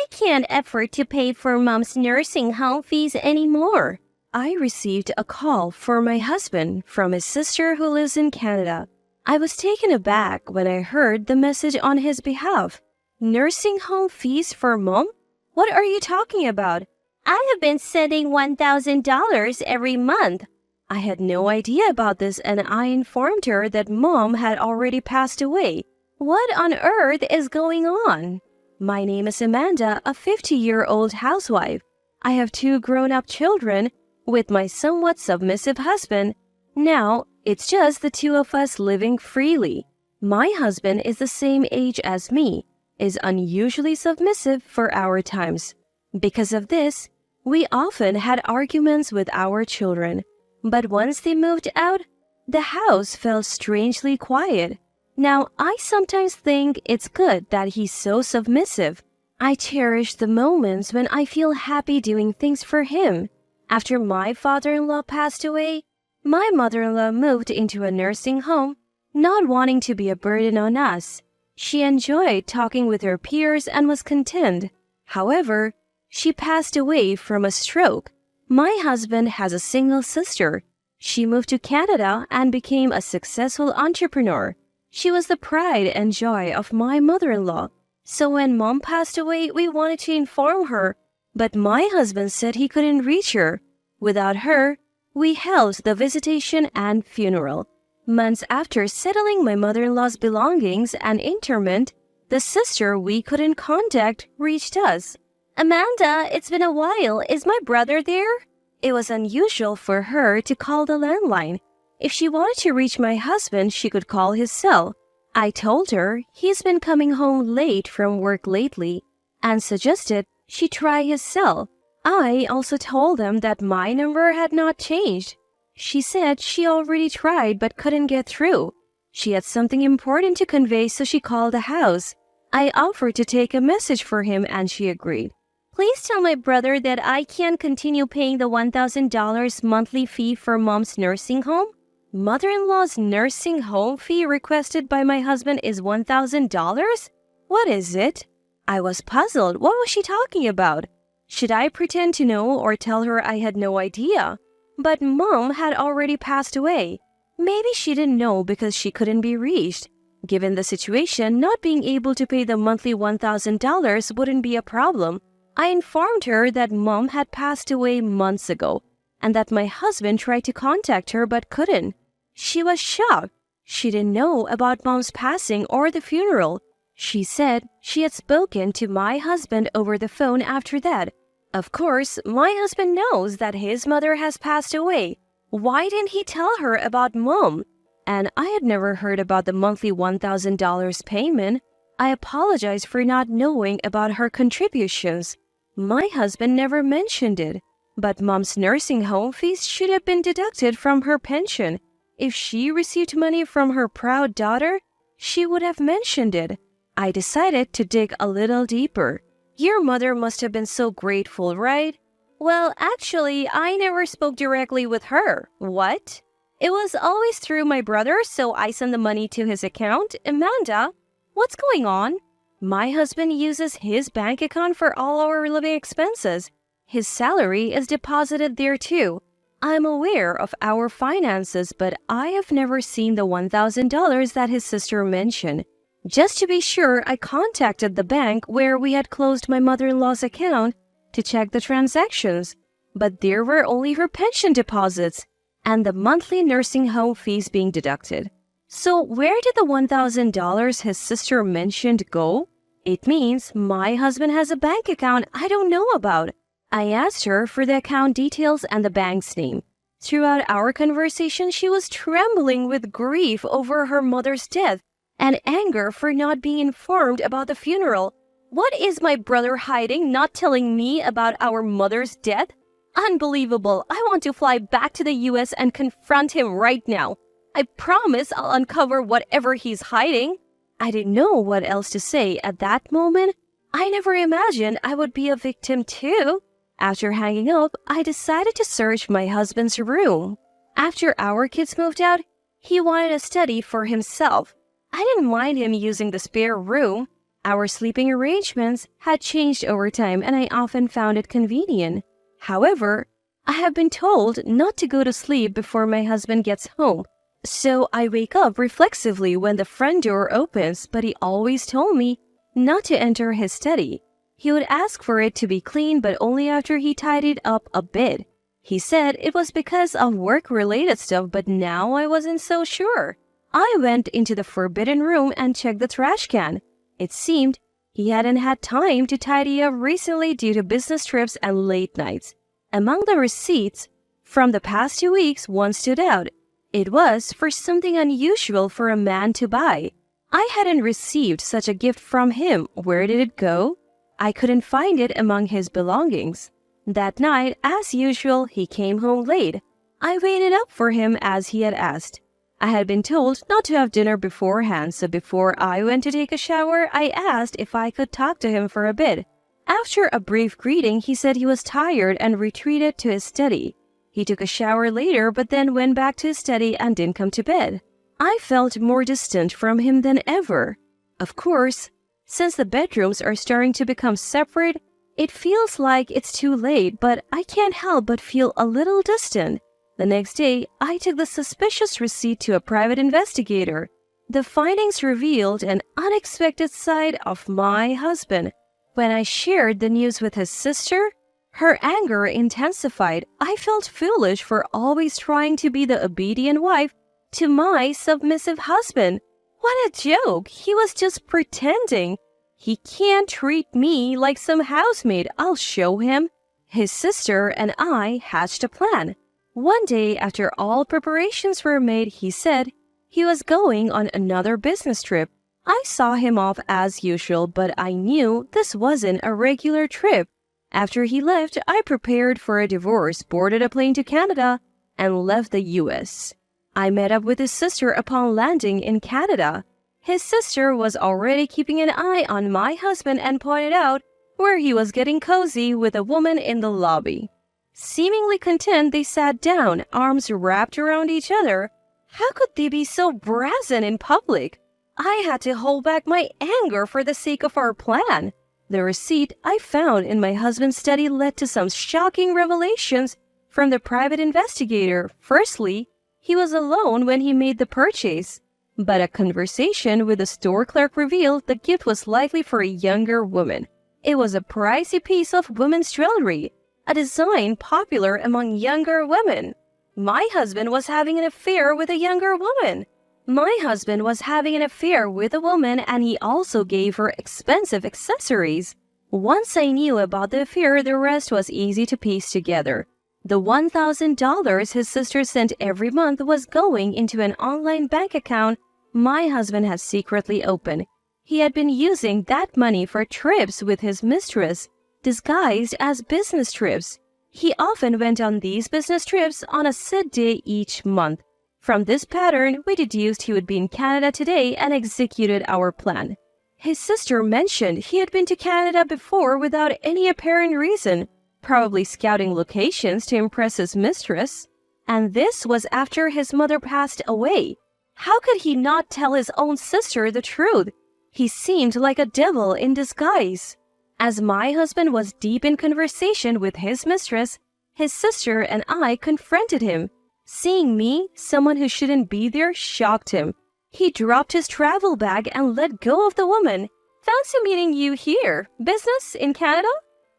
I can't afford to pay for Mom's nursing home fees anymore. I received a call for my husband from his sister who lives in Canada. I was taken aback when I heard the message on his behalf. Nursing home fees for Mom? What are you talking about? I have been sending $1,000 every month. I had no idea about this and I informed her that Mom had already passed away. What on earth is going on? My name is Amanda, a 50-year-old housewife. I have 2 grown-up children with my somewhat submissive husband. Now, it's just the 2 of us living freely. My husband is the same age as me, is unusually submissive for our times. Because of this, we often had arguments with our children. But once they moved out, the house felt strangely quiet. Now, I sometimes think it's good that he's so submissive. I cherish the moments when I feel happy doing things for him. After my father-in-law passed away, my mother-in-law moved into a nursing home, not wanting to be a burden on us. She enjoyed talking with her peers and was content. However, she passed away from a stroke. My husband has a single sister. She moved to Canada and became a successful entrepreneur. She was the pride and joy of my mother-in-law. So when Mom passed away, we wanted to inform her, but my husband said he couldn't reach her. Without her, we held the visitation and funeral. Months after settling my mother-in-law's belongings and interment, the sister we couldn't contact reached us. Amanda, it's been a while. Is my brother there? It was unusual for her to call the landline. If she wanted to reach my husband, she could call his cell. I told her he's been coming home late from work lately and suggested she try his cell. I also told them that my number had not changed. She said she already tried but couldn't get through. She had something important to convey, so she called the house. I offered to take a message for him and she agreed. Please tell my brother that I can't continue paying the $1,000 monthly fee for Mom's nursing home. Mother-in-law's nursing home fee requested by my husband is $1,000? What is it? I was puzzled. What was she talking about? Should I pretend to know or tell her I had no idea? But Mom had already passed away. Maybe she didn't know because she couldn't be reached. Given the situation, not being able to pay the monthly $1,000 wouldn't be a problem. I informed her that Mom had passed away months ago and that my husband tried to contact her but couldn't. She was shocked. She didn't know about Mom's passing or the funeral. She said she had spoken to my husband over the phone after that. Of course, my husband knows that his mother has passed away. Why didn't he tell her about Mom? And I had never heard about the monthly $1,000 payment. I apologize for not knowing about her contributions. My husband never mentioned it. But Mom's nursing home fees should have been deducted from her pension. If she received money from her proud daughter, she would have mentioned it. I decided to dig a little deeper. Your mother must have been so grateful, right? Well, actually, I never spoke directly with her. What? It was always through my brother, so I sent the money to his account. Amanda, what's going on? My husband uses his bank account for all our living expenses. His salary is deposited there too. I'm aware of our finances, but I have never seen the $1,000 that his sister mentioned. Just to be sure, I contacted the bank where we had closed my mother-in-law's account to check the transactions, but there were only her pension deposits and the monthly nursing home fees being deducted. So where did the $1,000 his sister mentioned go? It means my husband has a bank account I don't know about. I asked her for the account details and the bank's name. Throughout our conversation, she was trembling with grief over her mother's death and anger for not being informed about the funeral. What is my brother hiding, not telling me about our mother's death? Unbelievable. I want to fly back to the US and confront him right now. I promise I'll uncover whatever he's hiding. I didn't know what else to say at that moment. I never imagined I would be a victim too. After hanging up, I decided to search my husband's room. After our kids moved out, he wanted a study for himself. I didn't mind him using the spare room. Our sleeping arrangements had changed over time and I often found it convenient. However, I have been told not to go to sleep before my husband gets home. So I wake up reflexively when the front door opens, but he always told me not to enter his study. He would ask for it to be clean, but only after he tidied up a bit. He said it was because of work-related stuff, but now I wasn't so sure. I went into the forbidden room and checked the trash can. It seemed he hadn't had time to tidy up recently due to business trips and late nights. Among the receipts from the past 2 weeks, one stood out. It was for something unusual for a man to buy. I hadn't received such a gift from him. Where did it go? I couldn't find it among his belongings. That night, as usual, he came home late. I waited up for him as he had asked. I had been told not to have dinner beforehand, so before I went to take a shower, I asked if I could talk to him for a bit. After a brief greeting, he said he was tired and retreated to his study. He took a shower later, but then went back to his study and didn't come to bed. I felt more distant from him than ever. Of course, since the bedrooms are starting to become separate, it feels like it's too late, but I can't help but feel a little distant. The next day, I took the suspicious receipt to a private investigator. The findings revealed an unexpected side of my husband. When I shared the news with his sister, her anger intensified. I felt foolish for always trying to be the obedient wife to my submissive husband. What a joke! He was just pretending. He can't treat me like some housemaid. I'll show him. His sister and I hatched a plan. One day, after all preparations were made, he said he was going on another business trip. I saw him off as usual, but I knew this wasn't a regular trip. After he left, I prepared for a divorce, boarded a plane to Canada, and left the U.S. I met up with his sister upon landing in Canada. His sister was already keeping an eye on my husband and pointed out where he was getting cozy with a woman in the lobby. Seemingly content, they sat down, arms wrapped around each other. How could they be so brazen in public? I had to hold back my anger for the sake of our plan. The receipt I found in my husband's study led to some shocking revelations from the private investigator. Firstly, he was alone when he made the purchase, but a conversation with the store clerk revealed the gift was likely for a younger woman. It was a pricey piece of women's jewelry, a design popular among younger women. My husband was having an affair with a younger woman. My husband was having an affair with a woman, and he also gave her expensive accessories. Once I knew about the affair, the rest was easy to piece together. The $1,000 his sister sent every month was going into an online bank account my husband had secretly opened. He had been using that money for trips with his mistress, disguised as business trips. He often went on these business trips on a set day each month. From this pattern, we deduced he would be in Canada today and executed our plan. His sister mentioned he had been to Canada before without any apparent reason, probably scouting locations to impress his mistress. And this was after his mother passed away. How could he not tell his own sister the truth? He seemed like a devil in disguise. As my husband was deep in conversation with his mistress, his sister and I confronted him. Seeing me, someone who shouldn't be there, shocked him. He dropped his travel bag and let go of the woman. Fancy meeting you here. Business in Canada?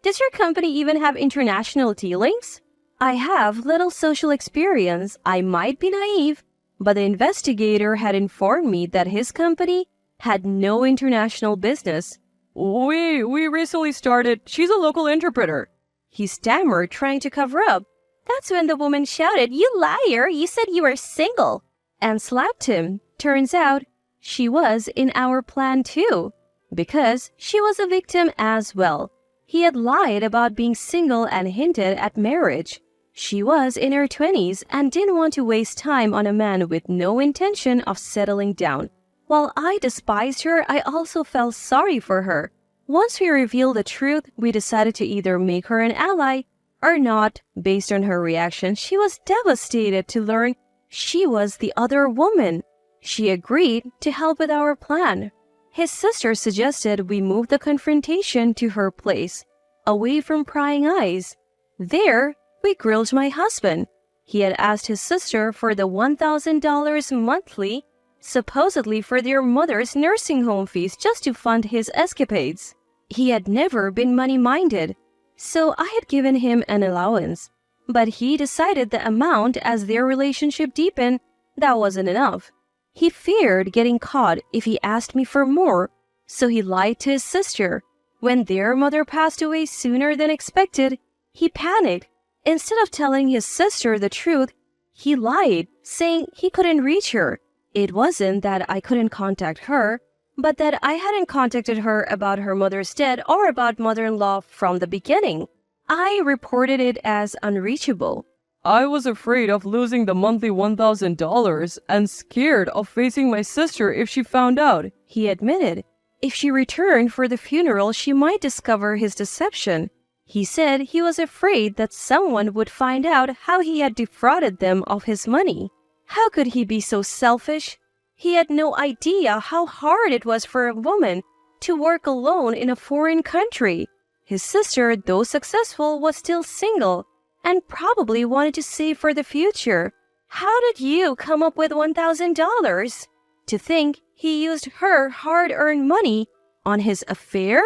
Does your company even have international dealings? I have little social experience. I might be naive, but the investigator had informed me that his company had no international business. We recently started. She's a local interpreter. He stammered, trying to cover up. That's when the woman shouted, "You liar! You said you were single!" and slapped him. Turns out, she was in our plan too, because she was a victim as well. He had lied about being single and hinted at marriage. She was in her 20s and didn't want to waste time on a man with no intention of settling down. While I despised her, I also felt sorry for her. Once we revealed the truth, we decided to either make her an ally or not. Based on her reaction, she was devastated to learn she was the other woman. She agreed to help with our plan. His sister suggested we move the confrontation to her place, away from prying eyes. There, we grilled my husband. He had asked his sister for the $1,000 monthly, supposedly for their mother's nursing home fees, just to fund his escapades. He had never been money-minded, so I had given him an allowance. But he decided the amount as their relationship deepened, that wasn't enough. He feared getting caught if he asked me for more, so he lied to his sister. When their mother passed away sooner than expected, he panicked. Instead of telling his sister the truth, he lied, saying he couldn't reach her. It wasn't that I couldn't contact her, but that I hadn't contacted her about her mother's death or about mother-in-law from the beginning. I reported it as unreachable. I was afraid of losing the monthly $1,000 and scared of facing my sister if she found out, he admitted. If she returned for the funeral, she might discover his deception. He said he was afraid that someone would find out how he had defrauded them of his money. How could he be so selfish? He had no idea how hard it was for a woman to work alone in a foreign country. His sister, though successful, was still single and probably wanted to save for the future. How did you come up with $1,000? To think he used her hard-earned money on his affair?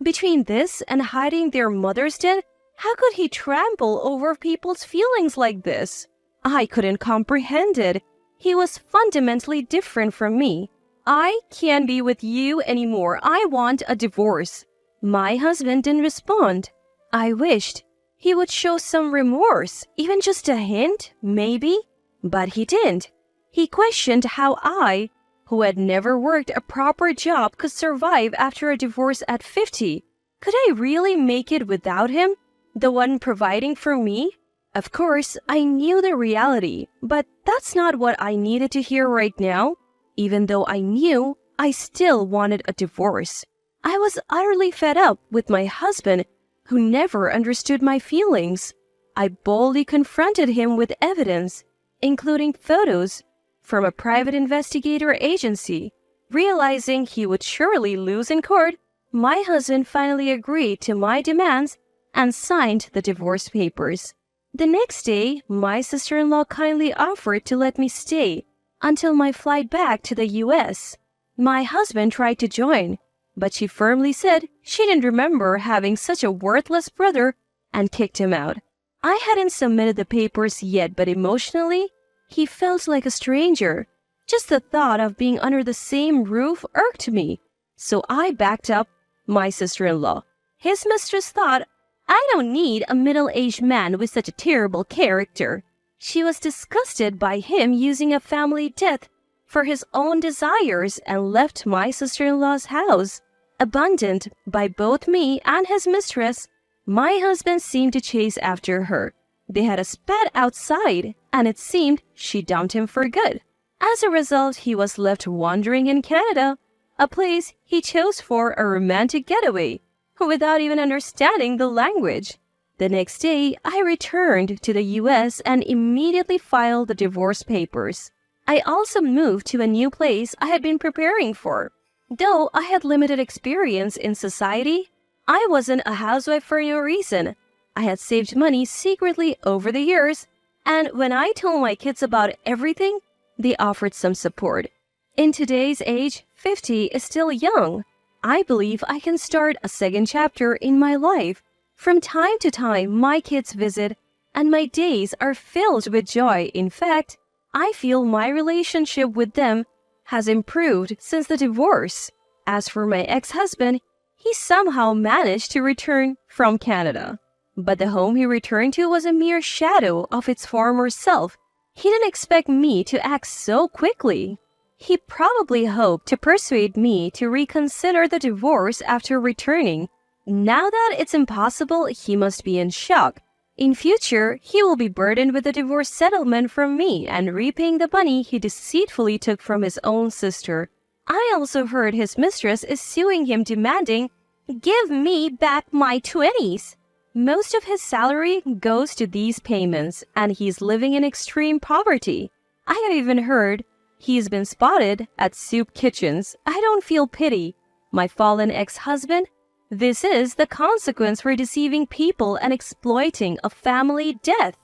Between this and hiding their mother's death, how could he trample over people's feelings like this? I couldn't comprehend it. He was fundamentally different from me. I can't be with you anymore. I want a divorce. My husband didn't respond. I wished he would show some remorse, even just a hint, maybe. But he didn't. He questioned how I, who had never worked a proper job, could survive after a divorce at 50. Could I really make it without him, the one providing for me? Of course, I knew the reality, but that's not what I needed to hear right now. Even though I knew, I still wanted a divorce. I was utterly fed up with my husband, who never understood my feelings. I boldly confronted him with evidence, including photos from a private investigator agency. Realizing he would surely lose in court, my husband finally agreed to my demands and signed the divorce papers. The next day, my sister-in-law kindly offered to let me stay until my flight back to the U.S. My husband tried to join, but she firmly said she didn't remember having such a worthless brother and kicked him out. I hadn't submitted the papers yet, but emotionally, he felt like a stranger. Just the thought of being under the same roof irked me, so I backed up my sister-in-law. His mistress thought, I don't need a middle-aged man with such a terrible character. She was disgusted by him using a family death for his own desires and left my sister-in-law's house. Abandoned by both me and his mistress, my husband seemed to chase after her. They had a spat outside, and it seemed she dumped him for good. As a result, he was left wandering in Canada, a place he chose for a romantic getaway, without even understanding the language. The next day, I returned to the U.S. and immediately filed the divorce papers. I also moved to a new place I had been preparing for. Though I had limited experience in society, I wasn't a housewife for no reason. I had saved money secretly over the years, and when I told my kids about everything, they offered some support. In today's age, 50 is still young. I believe I can start a second chapter in my life. From time to time, my kids visit, and my days are filled with joy. In fact, I feel my relationship with them has improved since the divorce. As for my ex-husband, he somehow managed to return from Canada. But the home he returned to was a mere shadow of its former self. He didn't expect me to act so quickly. He probably hoped to persuade me to reconsider the divorce after returning. Now that it's impossible, he must be in shock. In future, he will be burdened with a divorce settlement from me and repaying the money he deceitfully took from his own sister. I also heard his mistress is suing him, demanding, "Give me back my 20s." Most of his salary goes to these payments, and he's living in extreme poverty. I have even heard He's been spotted at soup kitchens. I don't feel pity. My fallen ex-husband? This is the consequence for deceiving people and exploiting a family death.